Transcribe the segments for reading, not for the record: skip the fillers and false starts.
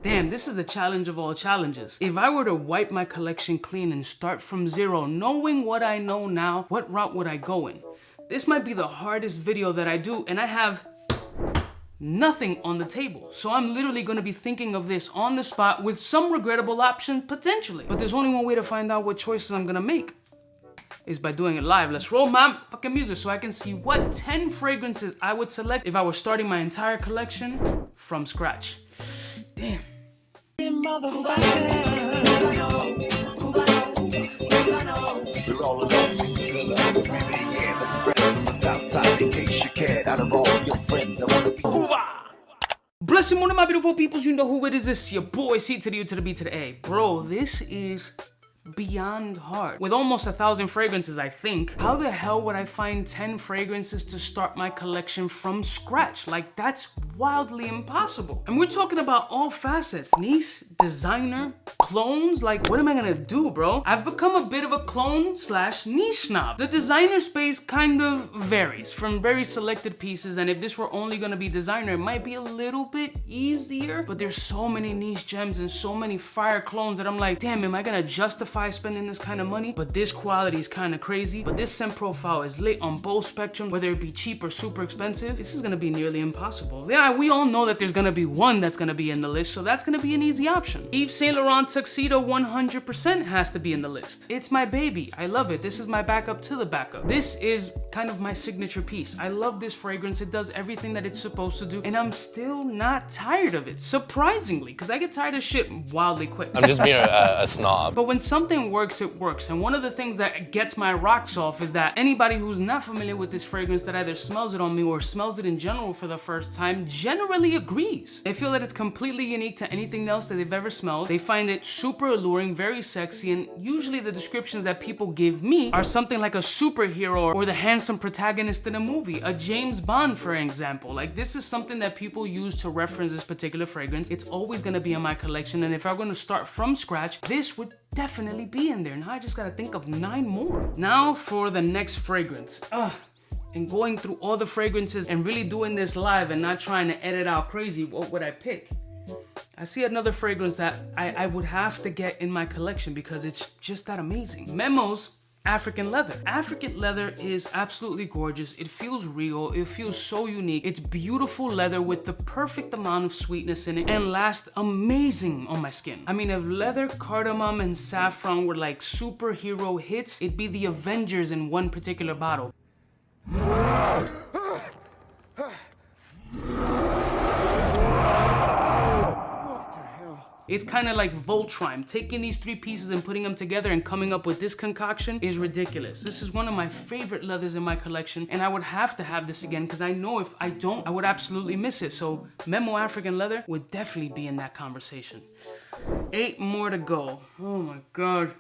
Damn, this is the challenge of all challenges. If I were to wipe my collection clean and start from zero, knowing what I know now, what route would I go in? This might be the hardest video that I do, and I have nothing on the table. So I'm literally gonna be thinking of this on the spot with some regrettable options, potentially. But there's only one way to find out what choices I'm gonna make, is by doing it live. Let's roll my fucking music so I can see what 10 fragrances I would select if I were starting my entire collection from scratch. Damn. Blessing one of my beautiful peoples, you know who it is. It's your boy, 𝐷𝐶𝗔 Bro, this is beyond hard. With almost 1,000 fragrances, I think, how the hell would I find 10 fragrances to start my collection from scratch? Like, that's wildly impossible. And we're talking about all facets: niche, designer, clones. Like, what am I gonna do, bro? I've become a bit of a clone / niche snob. The designer space kind of varies from very selected pieces, and if this were only gonna be designer, it might be a little bit easier, but there's so many niche gems and so many fire clones that I'm like, damn, am I gonna justify spending this kind of money? But this quality is kind of crazy, but this scent profile is lit on both spectrum, whether it be cheap or super expensive. This is gonna be nearly impossible. Yeah, we all know that there's gonna be one that's gonna be in the list, so that's gonna be an easy option. 𝐷𝐸 Tuxedo 100% has to be in the list. It's my baby. I love it. This is my backup to the backup. This is kind of my signature piece. I love this fragrance. It does everything that it's supposed to do, and I'm still not tired of it, surprisingly, because I get tired of shit wildly quick. I'm just being a snob. But when something works, it works. And one of the things that gets my rocks off is that anybody who's not familiar with this fragrance that either smells it on me or smells it in general for the first time generally agrees. They feel that it's completely unique to anything else that they've ever smelled. They find it super alluring, very sexy, and usually the descriptions that people give me are something like a superhero or the handsome protagonist in a movie, a James Bond, for example. Like, this is something that people use to reference this particular fragrance. It's always gonna be in my collection, and if I'm gonna start from scratch, this would definitely be in there. Now I just gotta think of 9 more. Now for the next fragrance. And going through all the fragrances and really doing this live and not trying to edit out crazy, what would I pick? I see another fragrance that I would have to get in my collection because it's just that amazing. Memo's African leather. African leather is absolutely gorgeous. It feels real. It feels so unique. It's beautiful leather with the perfect amount of sweetness in it and lasts amazing on my skin. I mean, if leather, cardamom, and saffron were like superhero hits, it'd be the Avengers in one particular bottle. It's kind of like Voltron. Taking these 3 pieces and putting them together and coming up with this concoction is ridiculous. This is one of my favorite leathers in my collection, and I would have to have this again because I know if I don't, I would absolutely miss it. So Memo African leather would definitely be in that conversation. 8 more to go. Oh my God.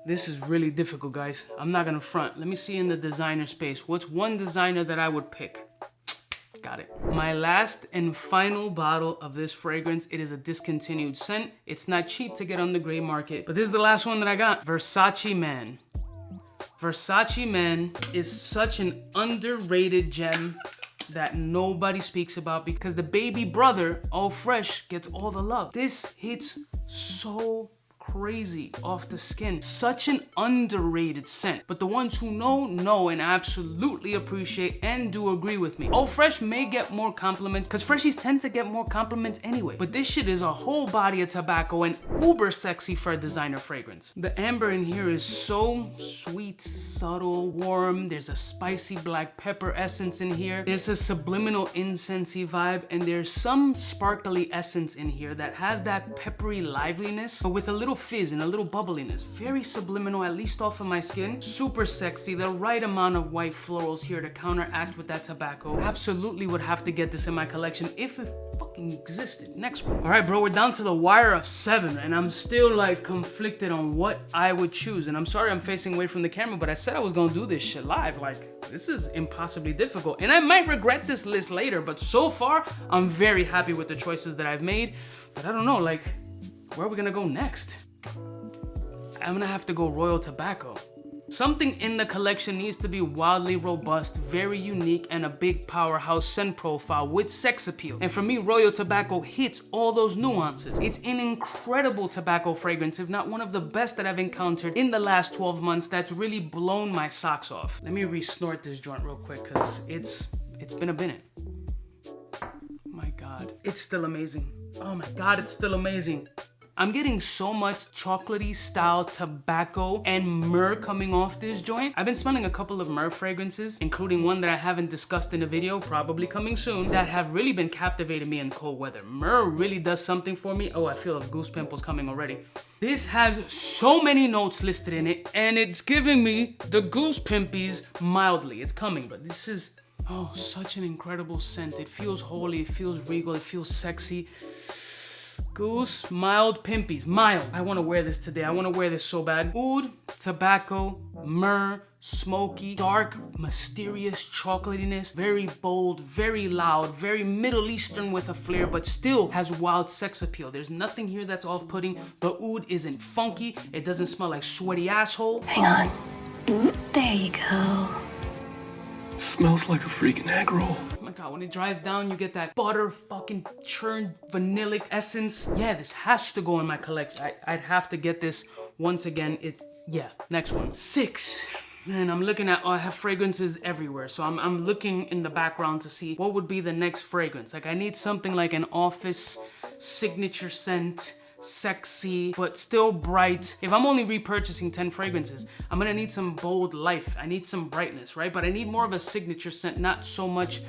This is really difficult, guys. I'm not gonna front. Let me see in the designer space. What's one designer that I would pick? Got it. My last and final bottle of this fragrance. It is a discontinued scent. It's not cheap to get on the gray market, but this is the last one that I got. Versace Man. Versace Man is such an underrated gem that nobody speaks about because the baby brother, All Fresh, gets all the love. This hits so crazy off the skin. Such an underrated scent, but the ones who know and absolutely appreciate and do agree with me. All Fresh may get more compliments because freshies tend to get more compliments anyway, but this shit is a whole body of tobacco and uber sexy for a designer fragrance. The amber in here is so sweet, subtle, warm. There's a spicy black pepper essence in here. There's a subliminal incensey vibe, and there's some sparkly essence in here that has that peppery liveliness, but with a little fizz and a little bubbliness. Very subliminal, at least off of my skin. Super sexy, the right amount of white florals here to counteract with that tobacco. Absolutely would have to get this in my collection if it fucking existed. Next one. All right, bro, we're down to the wire of 7, and I'm still like conflicted on what I would choose. And I'm sorry I'm facing away from the camera, but I said I was gonna do this shit live. Like, this is impossibly difficult. And I might regret this list later, but so far, I'm very happy with the choices that I've made. But I don't know, like, where are we gonna go next? I'm gonna have to go Royal Tobacco. Something in the collection needs to be wildly robust, very unique, and a big powerhouse scent profile with sex appeal. And for me, Royal Tobacco hits all those nuances. It's an incredible tobacco fragrance, if not one of the best that I've encountered in the last 12 months that's really blown my socks off. Let me re-snort this joint real quick because it's been a minute. My God, it's still amazing. Oh my God, it's still amazing. I'm getting so much chocolatey style tobacco and myrrh coming off this joint. I've been smelling a couple of myrrh fragrances, including one that I haven't discussed in a video, probably coming soon, that have really been captivating me in cold weather. Myrrh really does something for me. Oh, I feel a goose pimples coming already. This has so many notes listed in it, and it's giving me the goose pimpies mildly. It's coming, but this is, oh, such an incredible scent. It feels holy, it feels regal, it feels sexy. Goose, mild pimpies, mild. I want to wear this today. I want to wear this so bad. Oud, tobacco, myrrh, smoky, dark, mysterious chocolatiness, very bold, very loud, very Middle Eastern with a flair, but still has wild sex appeal. There's nothing here that's off-putting. The oud isn't funky. It doesn't smell like sweaty asshole. Hang on. There you go. It smells like a freaking egg roll. Oh my God, when it dries down, you get that butter fucking churned vanillic essence. Yeah, this has to go in my collection. I'd have to get this once again. Yeah, next one. 6. Man, I'm looking at, I have fragrances everywhere. So I'm looking in the background to see what would be the next fragrance. Like I need something like an office signature scent, sexy, but still bright. If I'm only repurchasing 10 fragrances, I'm gonna need some bold life. I need some brightness, right? But I need more of a signature scent, not so much,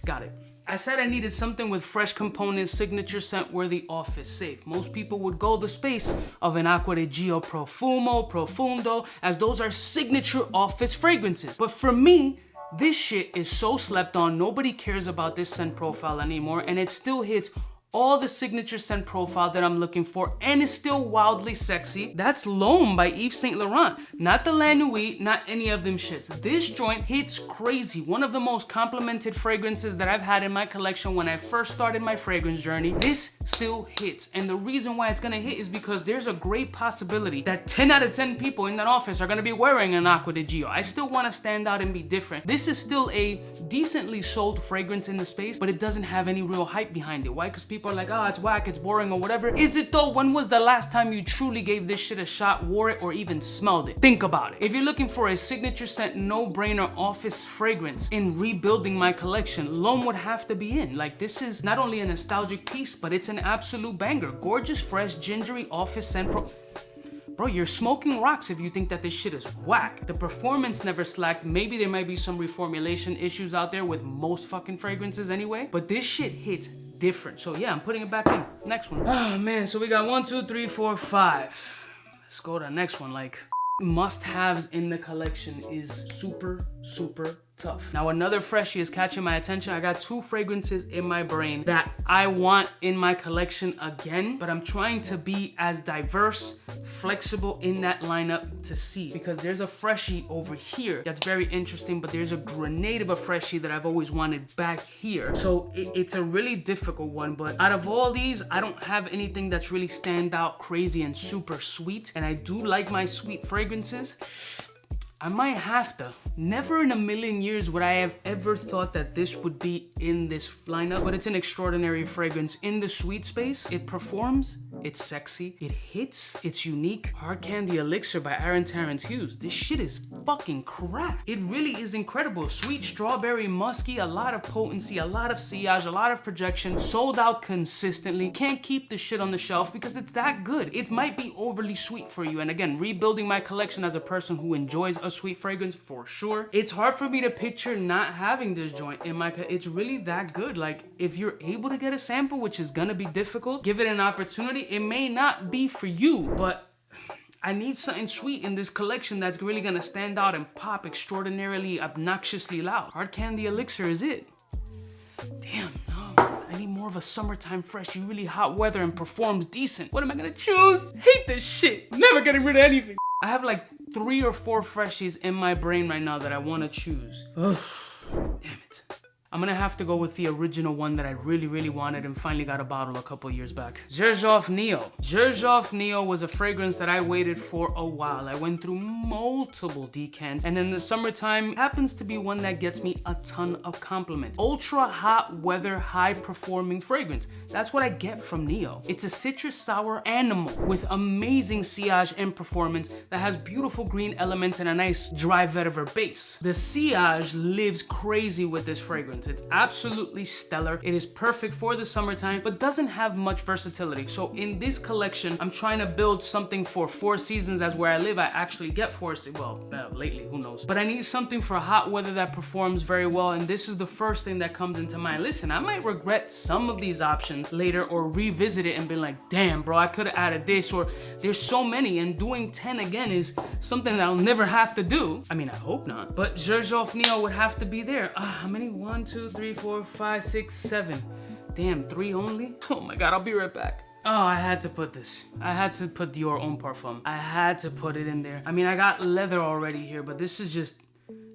got it. I said I needed something with fresh components, signature scent worthy, office safe. Most people would go the space of an Acqua di Gio Profumo, Profundo, as those are signature office fragrances. But for me, this shit is so slept on. Nobody cares about this scent profile anymore, and it still hits all the signature scent profile that I'm looking for, and is still wildly sexy. That's L'Homme by Yves Saint Laurent. Not the La Nuit, not any of them shits. This joint hits crazy. One of the most complimented fragrances that I've had in my collection when I first started my fragrance journey. This still hits. And the reason why it's gonna hit is because there's a great possibility that 10 out of 10 people in that office are gonna be wearing an Acqua di Gio. I still wanna stand out and be different. This is still a decently sold fragrance in the space, but it doesn't have any real hype behind it. Why? Because people are like, oh, it's whack, it's boring, or whatever. Is it though? When was the last time you truly gave this shit a shot, wore it, or even smelled it? Think about it. If you're looking for a signature scent, no-brainer office fragrance in rebuilding my collection, L'Homme would have to be in. Like, this is not only a nostalgic piece, but it's an absolute banger. Gorgeous, fresh, gingery office scent Bro, you're smoking rocks if you think that this shit is whack. The performance never slacked. Maybe there might be some reformulation issues out there with most fucking fragrances anyway, but this shit hits different. So yeah, I'm putting it back in. Next one. Oh man, so we got 1, 2, 3, 4, 5. Let's go to the next one. Like, must-haves in the collection is super, super tough. Now another freshie is catching my attention. I got 2 fragrances in my brain that I want in my collection again, but I'm trying to be as diverse, flexible in that lineup to see, because there's a freshie over here that's very interesting, but there's a grenade of a freshie that I've always wanted back here. So it's a really difficult one, but out of all these, I don't have anything that's really stand out crazy and super sweet, and I do like my sweet fragrances. I might have to. Never in a million years would I have ever thought that this would be in this lineup, but it's an extraordinary fragrance in the sweet space. It performs, it's sexy, it hits, it's unique. Hard Candy Elixir by Aaron Terrence Hughes. This shit is fucking crap. It really is incredible. Sweet, strawberry, musky, a lot of potency, a lot of sillage, a lot of projection, sold out consistently. Can't keep this shit on the shelf because it's that good. It might be overly sweet for you. And again, rebuilding my collection as a person who enjoys a sweet fragrance for sure. It's hard for me to picture not having this joint in my, it's really that good. Like, if you're able to get a sample, which is gonna be difficult, give it an opportunity. It may not be for you, but I need something sweet in this collection that's really gonna stand out and pop extraordinarily, obnoxiously loud. Hard Candy Elixir is it. Damn, no. I need more of a summertime fresh, really hot weather and performs decent. What am I gonna choose? Hate this shit. Never getting rid of anything. I have like 3 or 4 freshies in my brain right now that I want to choose. Ugh, damn it. I'm gonna have to go with the original one that I really wanted and finally got a bottle a couple years back. 𝗙𝗏𝗄𝐿. 𝗙𝗏𝗄𝐿 was a fragrance that I waited for a while. I went through multiple decants, and in the summertime happens to be one that gets me a ton of compliments. Ultra hot weather, high performing fragrance. That's what I get from Neo. It's a citrus sour animal with amazing sillage and performance that has beautiful green elements and a nice dry vetiver base. The sillage lives crazy with this fragrance. It's absolutely stellar. It is perfect for the summertime, but doesn't have much versatility. So in this collection, I'm trying to build something for 4 seasons, as where I live, I actually get 4 seasons. Well, lately, who knows? But I need something for hot weather that performs very well, and this is the first thing that comes into mind. Listen, I might regret some of these options later or revisit it and be like, damn, bro, I could have added this, or there's so many, and doing 10 again is something that I'll never have to do. I mean, I hope not. But 𝗙𝗏𝗄𝐿 would have to be there. How many? 1, 2, 3, 4, 5, 6, 7. Damn, 3 only? Oh my God, I'll be right back. Oh, I had to put this. I had to put 𝐷IOR Homme Parfum. I had to put it in there. I mean, I got leather already here, but this is just,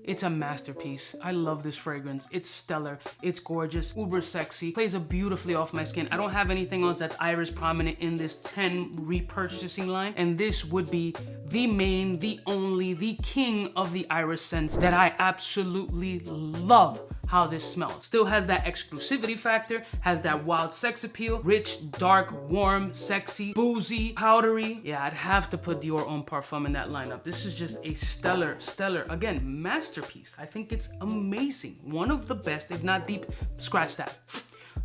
it's a masterpiece. I love this fragrance. It's stellar. It's gorgeous. Uber sexy. Plays up beautifully off my skin. I don't have anything else that's iris prominent in this 10 repurchasing line. And this would be the main, the only, the king of the iris scents that I absolutely love how this smells. Still has that exclusivity factor, has that wild sex appeal, rich, dark, warm, sexy, boozy, powdery. Yeah, I'd have to put 𝐷IOR Homme Parfum in that lineup. This is just a stellar, again, masterpiece. I think it's amazing. One of the best, if not the, scratch that,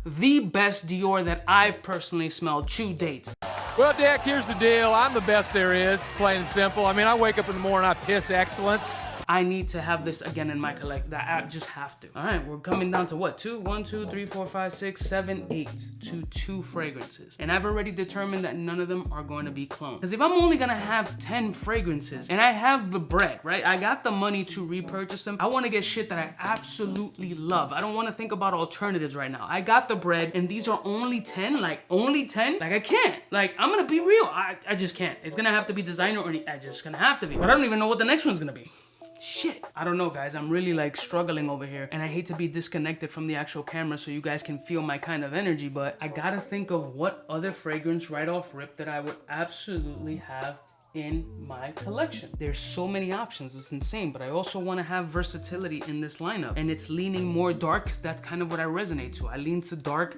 the best Dior that I've personally smelled to date. Well, Dick, here's the deal. I'm the best there is, plain and simple. I mean, I wake up in the morning, I piss excellence. I need to have this again in my collection. I just have to. All right, we're coming down to what? 2, 1, 2, 3, 4, 5, 6, 7, 8 to 2 fragrances. And I've already determined that none of them are going to be cloned. Because if I'm only gonna have 10 fragrances and I have the bread, right? I got the money to repurchase them. I wanna get shit that I absolutely love. I don't wanna think about alternatives right now. I got the bread and these are only 10, like only 10? Like I can't. Like I'm gonna be real, I just can't. It's gonna have to be designer or I just gonna have to be. But I don't even know what the next one's gonna be. Shit. I don't know, guys. I'm really like struggling over here and I hate to be disconnected from the actual camera so you guys can feel my kind of energy, but I gotta think of what other fragrance right off rip that I would absolutely have in my collection. There's so many options, it's insane, but I also want to have versatility in this lineup, and it's leaning more dark because that's kind of what I resonate to. I lean to dark,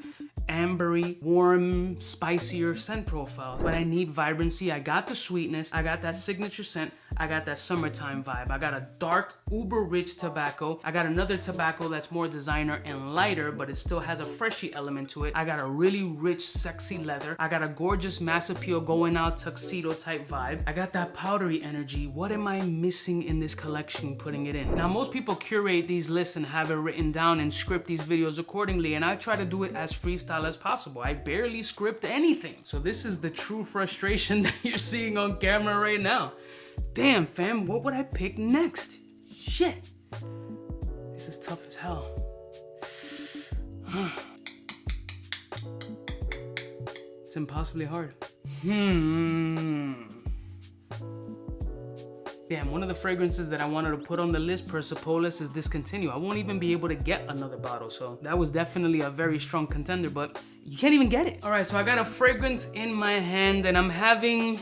ambery, warm, spicier scent profiles, but I need vibrancy. I got the sweetness, I got that signature scent, I got that summertime vibe. I got a dark, uber rich tobacco. I got another tobacco that's more designer and lighter, but it still has a freshy element to it. I got a really rich, sexy leather. I got a gorgeous mass appeal going out tuxedo type vibe. I got that powdery energy. What am I missing in this collection putting it in? Now, most people curate these lists and have it written down and script these videos accordingly, and I try to do it as freestyle as possible. I barely script anything. So this is the true frustration that you're seeing on camera right now. Damn, fam, what would I pick next? Shit. This is tough as hell. It's impossibly hard. Damn, one of the fragrances that I wanted to put on the list, 𝗙𝗏𝗄𝐿, is discontinued. I won't even be able to get another bottle, so that was definitely a very strong contender, but you can't even get it. All right, so I got a fragrance in my hand and I'm having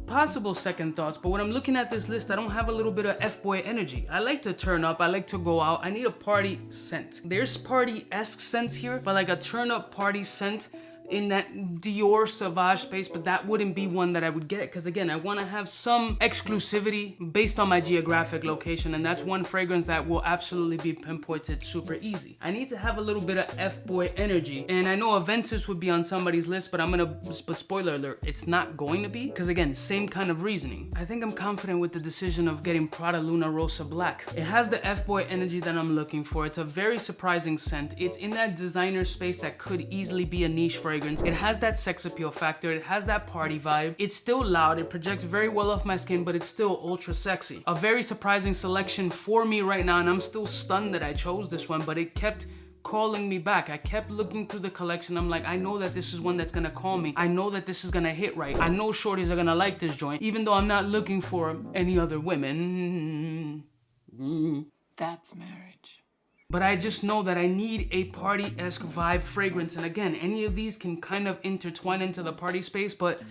possible second thoughts, but when I'm looking at this list, I don't have a little bit of F-boy energy. I like to turn up, I like to go out. I need a party scent. There's party-esque scents here, but like a turn-up party scent in that Dior Sauvage space, but that wouldn't be one that I would get, because again, I want to have some exclusivity based on my geographic location, and that's one fragrance that will absolutely be pinpointed super easy. I need to have a little bit of F-boy energy, and I know Aventus would be on somebody's list, but but spoiler alert, it's not going to be, because again, same kind of reasoning. I think I'm confident with the decision of getting Prada Luna Rosa Black. It has the F-boy energy that I'm looking for. It's a very surprising scent. It's in that designer space that could easily be a niche fragrance. It has that sex appeal factor. It has that party vibe. It's still loud. It projects very well off my skin, but it's still ultra sexy. A very surprising selection for me right now, and I'm still stunned that I chose this one, but it kept calling me back. I kept looking through the collection. I'm like, I know that this is one that's gonna call me. I know that this is gonna hit right. I know shorties are gonna like this joint, even though I'm not looking for any other women. That's marriage. but I just know that I need a party-esque vibe fragrance. And again, any of these can kind of intertwine into the party space, but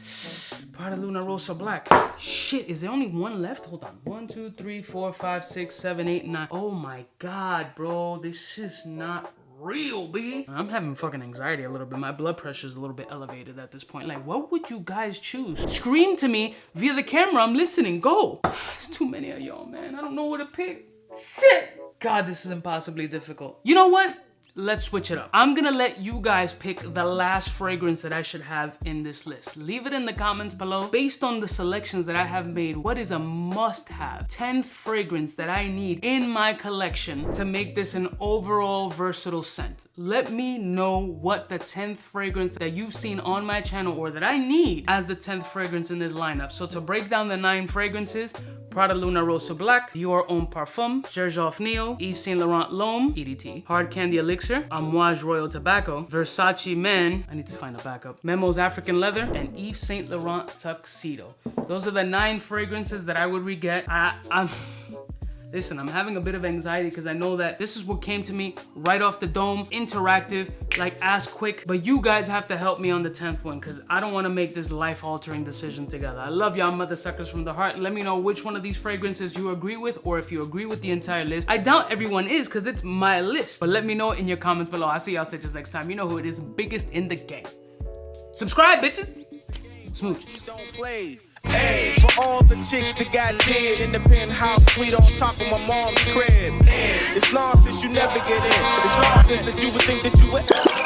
Prada Luna Rosa Black. Shit, is there only one left? Hold on. 1, 2, 3, 4, 5, 6, 7, 8, 9. Oh my God, bro. This is not real, B. I'm having fucking anxiety a little bit. My blood pressure is a little bit elevated at this point. Like, what would you guys choose? Scream to me via the camera. I'm listening. Go. There's too many of y'all, man. I don't know what to pick. Shit. God, this is impossibly difficult. You know what? Let's switch it up. I'm gonna let you guys pick the last fragrance that I should have in this list. Leave it in the comments below. Based on the selections that I have made, what is a must-have 10th fragrance that I need in my collection to make this an overall versatile scent? Let me know what the 10th fragrance that you've seen on my channel or that I need as the 10th fragrance in this lineup. So to break down the 9 fragrances, Prada Luna Rosa Black, Dior Homme Parfum, J. Neo, Yves Saint Laurent L'Homme, EDT, Hard Candy Elixir, Amouage Royal Tobacco, Versace Men, I need to find a backup, Memo's African Leather, and Yves Saint Laurent Tuxedo. Those are the 9 fragrances that I would re-get. Listen, I'm having a bit of anxiety because I know that this is what came to me right off the dome, interactive, like ask quick, but you guys have to help me on the 10th one because I don't want to make this life-altering decision together. I love y'all mother suckers from the heart. Let me know which one of these fragrances you agree with or if you agree with the entire list. I doubt everyone is because it's my list, but let me know in your comments below. I'll see y'all stitches next time. You know who it is, biggest in the game. Subscribe, bitches. Smooch. Hey, for all the chicks that got dead in the penthouse suite on top of my mom's crib. It's nonsense, you never get in. It's nonsense that you would think that you would